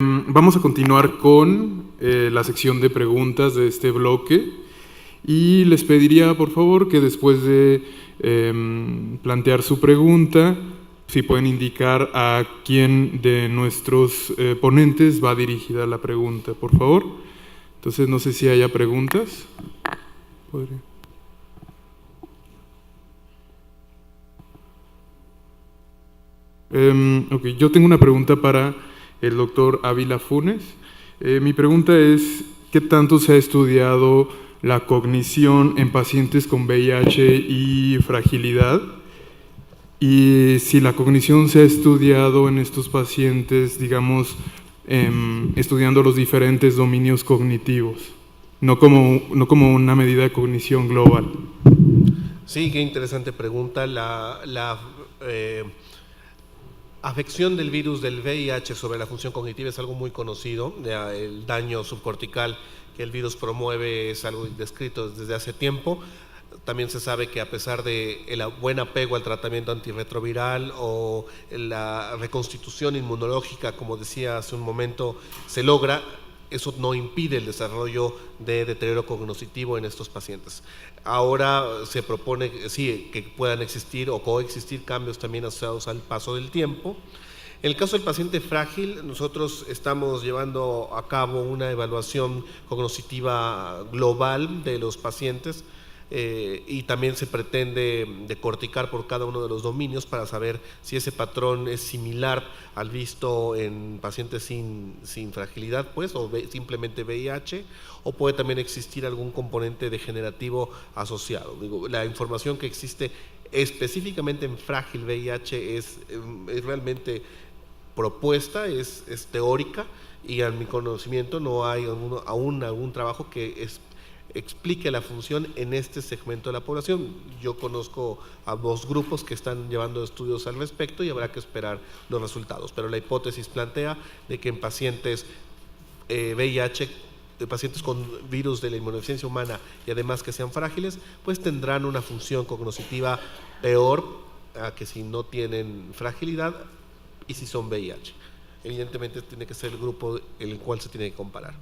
Vamos a continuar con la sección de preguntas de este bloque y les pediría por favor que después de plantear su pregunta, si pueden indicar a quién de nuestros ponentes va dirigida la pregunta, por favor. Entonces no sé si haya preguntas. ¿Podría? Ok, yo tengo una pregunta para el doctor Ávila Funes. Mi pregunta es, ¿qué tanto se ha estudiado la cognición en pacientes con VIH y fragilidad? Y si la cognición se ha estudiado en estos pacientes, digamos, estudiando los diferentes dominios cognitivos, no como una medida de cognición global. Sí, qué interesante pregunta. Afección del virus del VIH sobre la función cognitiva es algo muy conocido. El daño subcortical que el virus promueve es algo descrito desde hace tiempo. También se sabe que a pesar de el buen apego al tratamiento antirretroviral o la reconstitución inmunológica, como decía hace un momento, se logra, eso no impide el desarrollo de deterioro cognitivo en estos pacientes. Ahora se propone, sí, que puedan existir o coexistir cambios también asociados al paso del tiempo. En el caso del paciente frágil, nosotros estamos llevando a cabo una evaluación cognitiva global de los pacientes, y también se pretende decorticar por cada uno de los dominios para saber si ese patrón es similar al visto en pacientes sin fragilidad, pues, o simplemente VIH, o puede también existir algún componente degenerativo asociado. Digo, la información que existe específicamente en frágil VIH es realmente propuesta, es teórica, y a mi conocimiento no hay aún algún trabajo que explique la función en este segmento de la población. Yo conozco a 2 grupos que están llevando estudios al respecto y habrá que esperar los resultados, pero la hipótesis plantea de que en pacientes VIH, de pacientes con virus de la inmunodeficiencia humana y además que sean frágiles, pues tendrán una función cognitiva peor a que si no tienen fragilidad y si son VIH. Evidentemente tiene que ser el grupo en el cual se tiene que comparar.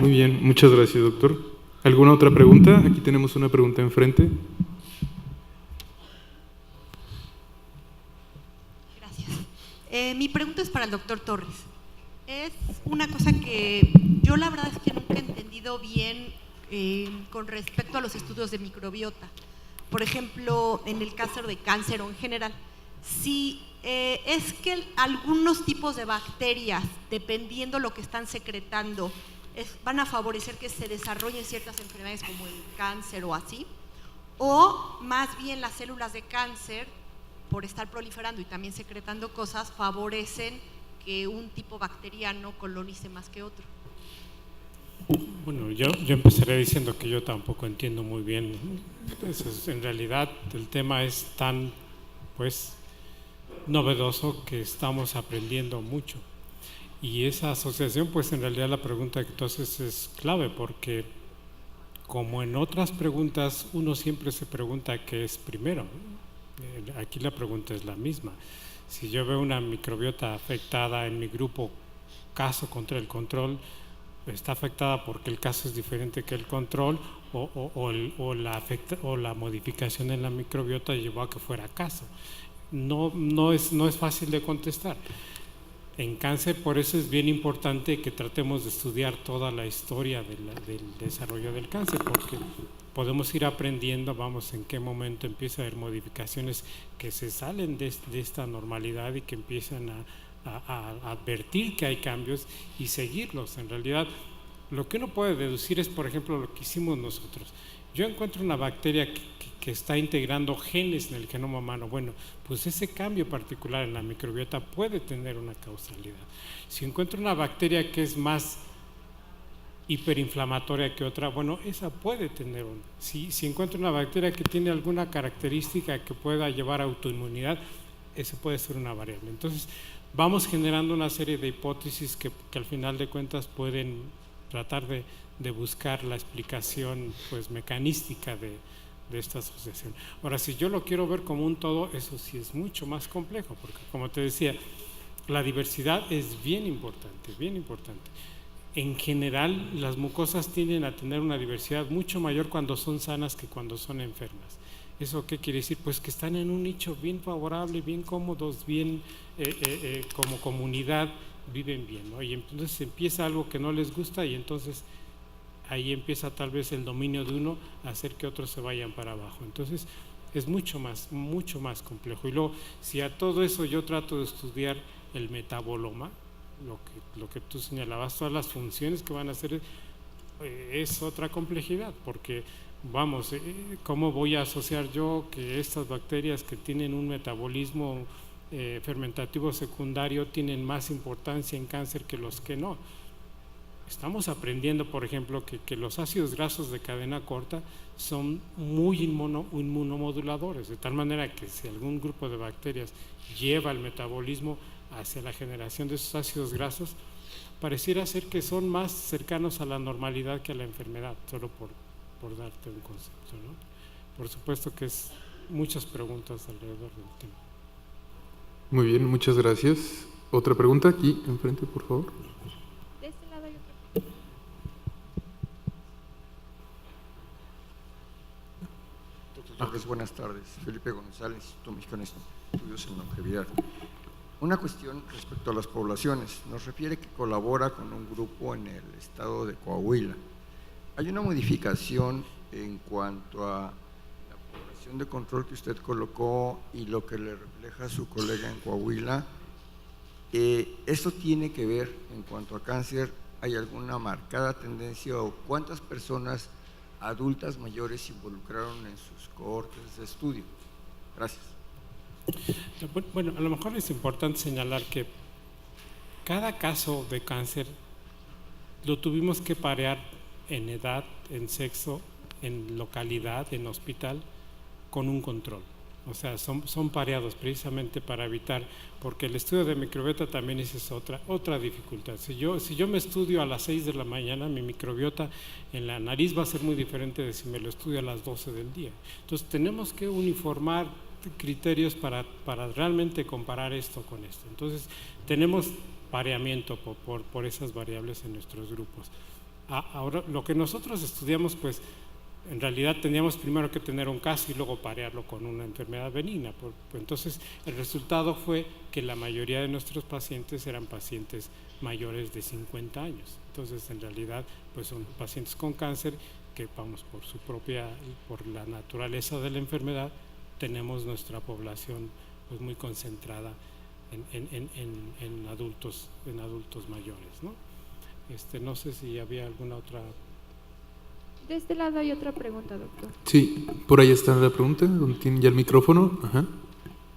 Muy bien, muchas gracias, doctor. ¿Alguna otra pregunta? Aquí tenemos una pregunta enfrente. Gracias. Mi pregunta es para el doctor Torres. Es una cosa que yo la verdad es que nunca he entendido bien con respecto a los estudios de microbiota. Por ejemplo, en el caso de cáncer o en general, si es que algunos tipos de bacterias, dependiendo lo que están secretando, van a favorecer que se desarrollen ciertas enfermedades como el cáncer o así, o más bien las células de cáncer, por estar proliferando y también secretando cosas, favorecen que un tipo bacteriano colonice más que otro. Bueno, yo empezaré diciendo que yo tampoco entiendo muy bien. Entonces, en realidad el tema es tan, pues, novedoso que estamos aprendiendo mucho. Y esa asociación, pues en realidad la pregunta entonces es clave, porque como en otras preguntas uno siempre se pregunta qué es primero. Aquí la pregunta es la misma. Si yo veo una microbiota afectada en mi grupo, caso contra el control, está afectada porque el caso es diferente que el control, o la modificación en la microbiota llevó a que fuera caso. No es fácil de contestar. En cáncer, por eso es bien importante que tratemos de estudiar toda la historia del desarrollo del cáncer, porque podemos ir aprendiendo, vamos, en qué momento empieza a haber modificaciones que se salen de esta normalidad y que empiezan a advertir que hay cambios y seguirlos. En realidad, lo que uno puede deducir es, por ejemplo, lo que hicimos nosotros. Yo encuentro una bacteria que está integrando genes en el genoma humano. Bueno, pues ese cambio particular en la microbiota puede tener una causalidad. Si encuentro una bacteria que es más hiperinflamatoria que otra, bueno, esa puede tener una. Si encuentro una bacteria que tiene alguna característica que pueda llevar a autoinmunidad, esa puede ser una variable. Entonces, vamos generando una serie de hipótesis que al final de cuentas pueden tratar de buscar la explicación, pues, mecanística de esta asociación. Ahora, si yo lo quiero ver como un todo, eso sí es mucho más complejo, porque como te decía, la diversidad es bien importante, bien importante. En general, las mucosas tienden a tener una diversidad mucho mayor cuando son sanas que cuando son enfermas. ¿Eso qué quiere decir? Pues que están en un nicho bien favorable, bien cómodos, bien como comunidad viven bien, ¿no? Y entonces empieza algo que no les gusta y entonces ahí empieza tal vez el dominio de uno a hacer que otros se vayan para abajo. Entonces es mucho más complejo. Y luego, si a todo eso yo trato de estudiar el metaboloma, lo que tú señalabas, todas las funciones que van a hacer, es otra complejidad, porque vamos, ¿cómo voy a asociar yo que estas bacterias que tienen un metabolismo fermentativo secundario tienen más importancia en cáncer que los que no? Estamos aprendiendo, por ejemplo, que los ácidos grasos de cadena corta son muy inmunomoduladores, de tal manera que si algún grupo de bacterias lleva el metabolismo hacia la generación de esos ácidos grasos, pareciera ser que son más cercanos a la normalidad que a la enfermedad, solo por darte un concepto, ¿no? Por supuesto que es muchas preguntas alrededor del tema. Muy bien, muchas gracias. Otra pregunta aquí enfrente, por favor. De este lado hay otra. Doctor Torres, buenas tardes. Felipe González, Instituto Mexicano de Estudios en Longevidad. Una cuestión respecto a las poblaciones. Nos refiere que colabora con un grupo en el estado de Coahuila. Hay una modificación en cuanto a la población de control que usted colocó y lo que le refleja su colega en Coahuila. ¿Esto tiene que ver en cuanto a cáncer? ¿Hay alguna marcada tendencia o cuántas personas adultas mayores se involucraron en sus cohortes de estudio? Gracias. Bueno, a lo mejor es importante señalar que cada caso de cáncer lo tuvimos que parear en edad, en sexo, en localidad, en hospital, con un control. O sea, son pareados precisamente para evitar, porque el estudio de microbiota también es otra dificultad. Si yo me estudio a las 6 de la mañana, mi microbiota en la nariz va a ser muy diferente de si me lo estudio a las 12 del día. Entonces tenemos que uniformar criterios para realmente comparar esto con esto. Entonces tenemos pareamiento por esas variables en nuestros grupos. Ahora, lo que nosotros estudiamos, pues en realidad teníamos primero que tener un caso y luego parearlo con una enfermedad benigna. Entonces el resultado fue que la mayoría de nuestros pacientes eran pacientes mayores de 50 años. Entonces en realidad pues son pacientes con cáncer que, vamos, por la naturaleza de la enfermedad, tenemos nuestra población pues muy concentrada en adultos mayores, ¿no? No sé si había alguna otra. De este lado hay otra pregunta, doctor. Sí, por ahí está la pregunta, donde tiene ya el micrófono. Ajá.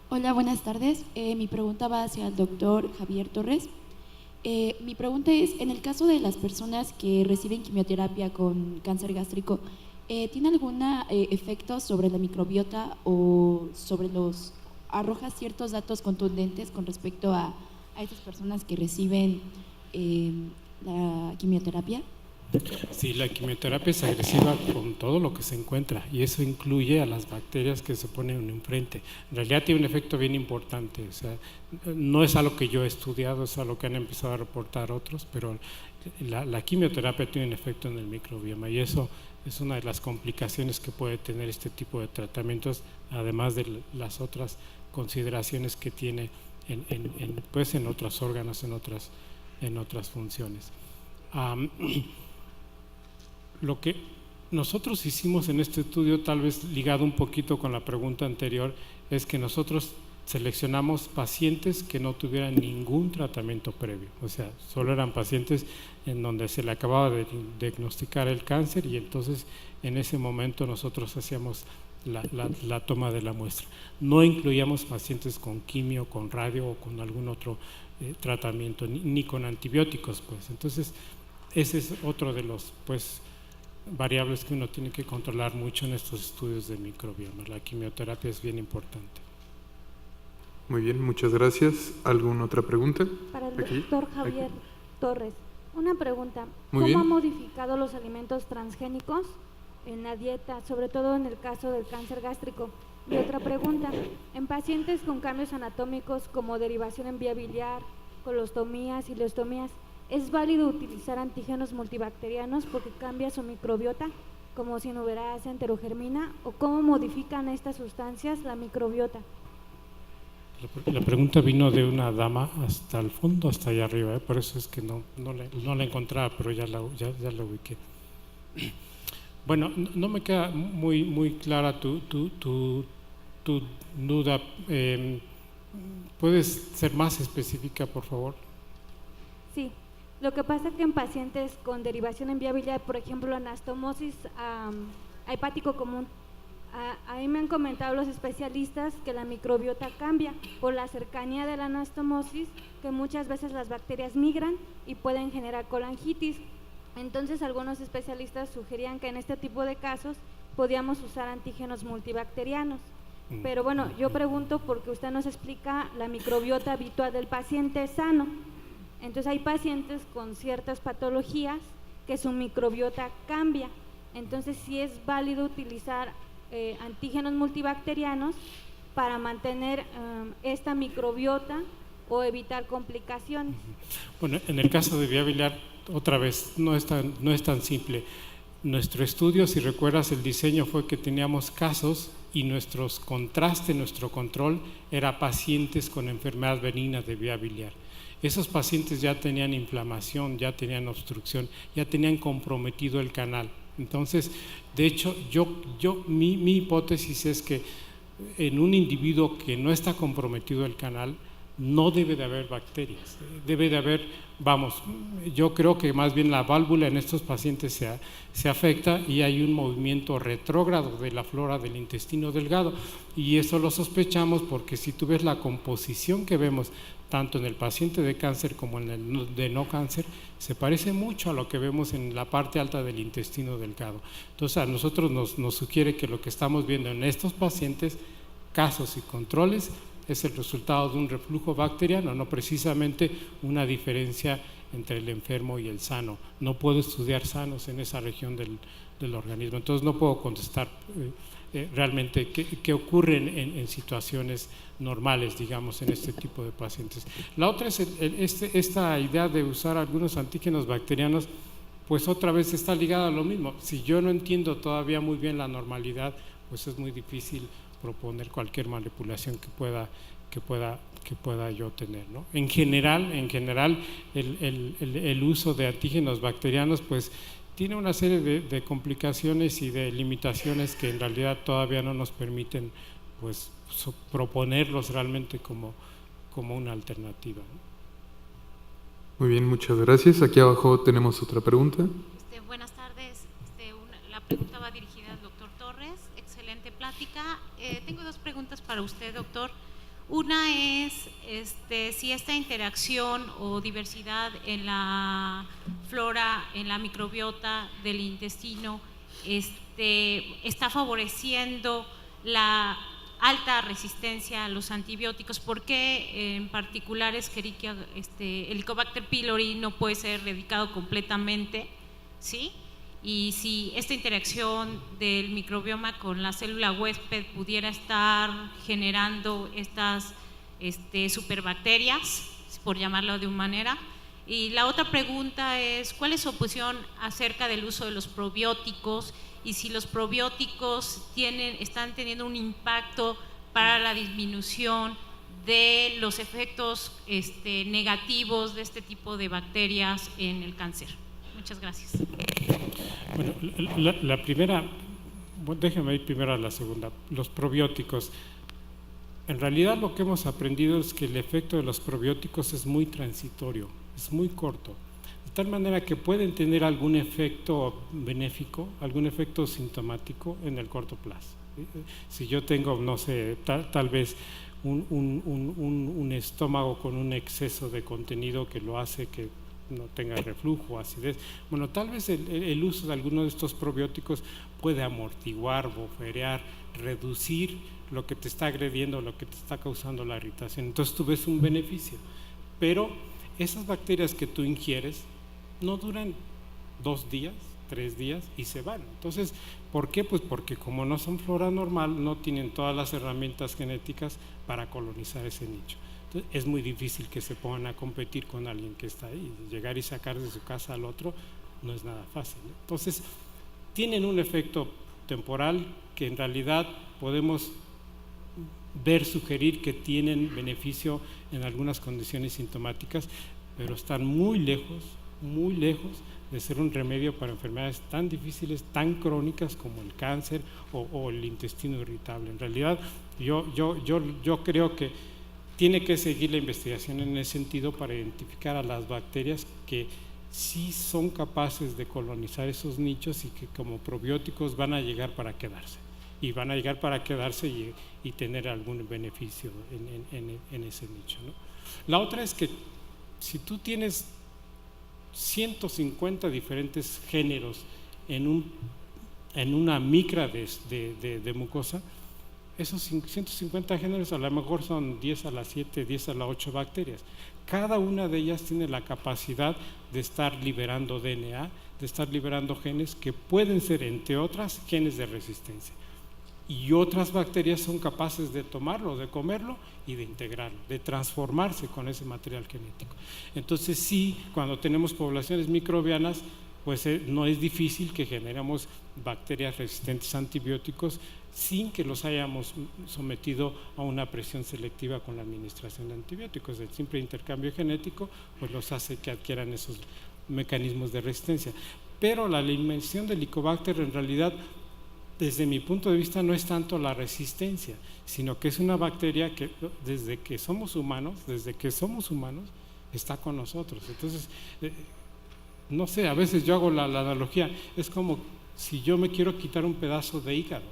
Hola, buenas tardes. Mi pregunta va hacia el doctor Javier Torres. Mi pregunta es, en el caso de las personas que reciben quimioterapia con cáncer gástrico, ¿tiene algún efecto sobre la microbiota o arroja ciertos datos contundentes con respecto a estas personas que reciben la quimioterapia? Sí, la quimioterapia es agresiva con todo lo que se encuentra y eso incluye a las bacterias que se ponen enfrente. En realidad tiene un efecto bien importante, o sea, no es algo que yo he estudiado, es algo que han empezado a reportar otros, pero la quimioterapia tiene un efecto en el microbioma y eso es una de las complicaciones que puede tener este tipo de tratamientos, además de las otras consideraciones que tiene en otros órganos, en otras funciones. Lo que nosotros hicimos en este estudio, tal vez ligado un poquito con la pregunta anterior, es que nosotros seleccionamos pacientes que no tuvieran ningún tratamiento previo, o sea, solo eran pacientes en donde se le acababa de diagnosticar el cáncer y entonces en ese momento nosotros hacíamos la toma de la muestra. No incluíamos pacientes con quimio, con radio o con algún otro tratamiento, ni con antibióticos, pues. Entonces, ese es otro de los, pues, variables que uno tiene que controlar mucho en estos estudios de microbioma. La quimioterapia es bien importante. Muy bien, muchas gracias. ¿Alguna otra pregunta? Para el Aquí, doctor Javier aquí. Torres, una pregunta. Muy ¿Cómo bien. ha modificado los alimentos transgénicos en la dieta, sobre todo en el caso del cáncer gástrico? Y otra pregunta, en pacientes con cambios anatómicos como derivación en vía biliar colostomías, ileostomías, ¿es válido utilizar antígenos multibacterianos porque cambia su microbiota, como Cinuberase, enterogermina, o cómo modifican estas sustancias la microbiota? La pregunta vino de una dama hasta el fondo, hasta allá arriba, por eso es que no la encontraba, pero ya la ubiqué. Bueno, no me queda muy clara tu duda. ¿Puedes ser más específica, por favor? Sí, lo que pasa es que en pacientes con derivación en vía biliar, por ejemplo, anastomosis a hepático común, ahí me han comentado los especialistas que la microbiota cambia por la cercanía de la anastomosis, que muchas veces las bacterias migran y pueden generar colangitis. Entonces, algunos especialistas sugerían que en este tipo de casos podíamos usar antígenos multibacterianos. Pero bueno, yo pregunto porque usted nos explica la microbiota habitual del paciente sano. Entonces, hay pacientes con ciertas patologías que su microbiota cambia. Entonces, sí es válido utilizar antígenos multibacterianos para mantener esta microbiota o evitar complicaciones. Bueno, en el caso de vía biliar, otra vez, no es tan simple. Nuestro estudio, si recuerdas, el diseño fue que teníamos casos y nuestro control era pacientes con enfermedades benignas de vía biliar. Esos pacientes ya tenían inflamación, ya tenían obstrucción, ya tenían comprometido el canal. Entonces, de hecho, mi hipótesis es que en un individuo que no está comprometido el canal, no debe de haber bacterias, debe de haber, yo creo que más bien la válvula en estos pacientes se afecta y hay un movimiento retrógrado de la flora del intestino delgado, y eso lo sospechamos porque si tú ves la composición que vemos tanto en el paciente de cáncer como en el de no cáncer, se parece mucho a lo que vemos en la parte alta del intestino delgado. Entonces a nosotros nos sugiere que lo que estamos viendo en estos pacientes, casos y controles, es el resultado de un reflujo bacteriano, no precisamente una diferencia entre el enfermo y el sano. No puedo estudiar sanos en esa región del organismo, entonces no puedo contestar realmente qué ocurre en situaciones normales, digamos, en este tipo de pacientes. La otra es esta idea de usar algunos antígenos bacterianos, pues otra vez está ligada a lo mismo. Si yo no entiendo todavía muy bien la normalidad, pues es muy difícil proponer cualquier manipulación que pueda yo tener, ¿no? En general el uso de antígenos bacterianos pues tiene una serie de complicaciones y de limitaciones que en realidad todavía no nos permiten pues proponerlos realmente como una alternativa, ¿no? Muy bien, muchas gracias. Aquí abajo tenemos otra pregunta. Buenas tardes. La pregunta va dirigida al doctor Torres. Excelente plática. Tengo dos preguntas para usted, doctor. Una es si esta interacción o diversidad en la flora, en la microbiota del intestino, está favoreciendo la alta resistencia a los antibióticos. ¿Por qué en particular Escherichia, Helicobacter pylori no puede ser erradicado completamente? ¿Sí? Y si esta interacción del microbioma con la célula huésped pudiera estar generando estas superbacterias, por llamarlo de una manera. Y la otra pregunta es, ¿cuál es su opinión acerca del uso de los probióticos y si los probióticos están teniendo un impacto para la disminución de los efectos negativos de este tipo de bacterias en el cáncer? Muchas gracias. Bueno, la primera, déjame ir primero a la segunda, los probióticos. En realidad lo que hemos aprendido es que el efecto de los probióticos es muy transitorio, es muy corto, de tal manera que pueden tener algún efecto benéfico, algún efecto sintomático en el corto plazo. Si yo tengo, no sé, tal vez un estómago con un exceso de contenido que lo hace que no tenga reflujo, acidez, bueno, tal vez el uso de alguno de estos probióticos puede amortiguar, bufferear, reducir lo que te está agrediendo, lo que te está causando la irritación. Entonces tú ves un beneficio, pero esas bacterias que tú ingieres no duran 2 días, 3 días y se van. Entonces, ¿por qué? Pues porque como no son flora normal, no tienen todas las herramientas genéticas para colonizar ese nicho. Entonces, es muy difícil que se pongan a competir con alguien que está ahí. Llegar y sacar de su casa al otro no es nada fácil, ¿no? Entonces, tienen un efecto temporal que en realidad podemos sugerir que tienen beneficio en algunas condiciones sintomáticas, pero están muy lejos de ser un remedio para enfermedades tan difíciles, tan crónicas como el cáncer o el intestino irritable. En realidad, yo creo que tiene que seguir la investigación en ese sentido para identificar a las bacterias que sí son capaces de colonizar esos nichos y que como probióticos van a llegar para quedarse. Y van a llegar para quedarse y tener algún beneficio en ese nicho, ¿no? La otra es que si tú tienes 150 diferentes géneros en una micra de mucosa, esos 150 géneros a lo mejor son 10 a la 7, 10 a la 8 bacterias. Cada una de ellas tiene la capacidad de estar liberando DNA, de estar liberando genes que pueden ser, entre otras, genes de resistencia. Y otras bacterias son capaces de tomarlo, de comerlo y de integrarlo, de transformarse con ese material genético. Entonces sí, cuando tenemos poblaciones microbianas, pues no es difícil que generemos bacterias resistentes a antibióticos sin que los hayamos sometido a una presión selectiva con la administración de antibióticos. El simple intercambio genético pues los hace que adquieran esos mecanismos de resistencia. Pero la alimentación del Helicobacter en realidad, desde mi punto de vista, no es tanto la resistencia, sino que es una bacteria que desde que somos humanos, está con nosotros. Entonces, no sé, a veces yo hago la analogía, es como si yo me quiero quitar un pedazo de hígado,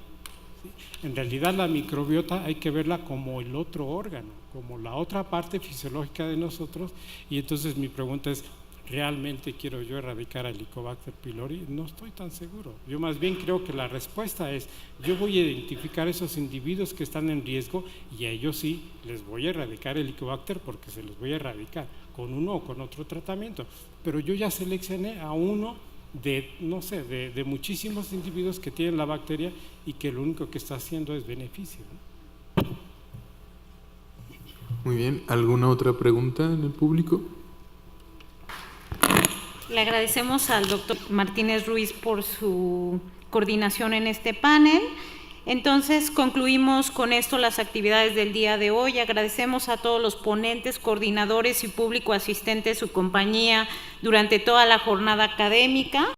¿sí? En realidad la microbiota hay que verla como el otro órgano, como la otra parte fisiológica de nosotros, y entonces mi pregunta es, ¿realmente quiero yo erradicar al Helicobacter pylori? No estoy tan seguro. Yo más bien creo que la respuesta es, yo voy a identificar esos individuos que están en riesgo y a ellos sí les voy a erradicar el Helicobacter porque se los voy a erradicar con uno o con otro tratamiento. Pero yo ya seleccioné a uno de, no sé, de muchísimos individuos que tienen la bacteria y que lo único que está haciendo es beneficio, ¿no? Muy bien. ¿Alguna otra pregunta en el público? Le agradecemos al doctor Martínez Ruiz por su coordinación en este panel. Entonces, concluimos con esto las actividades del día de hoy. Agradecemos a todos los ponentes, coordinadores y público asistente de su compañía durante toda la jornada académica.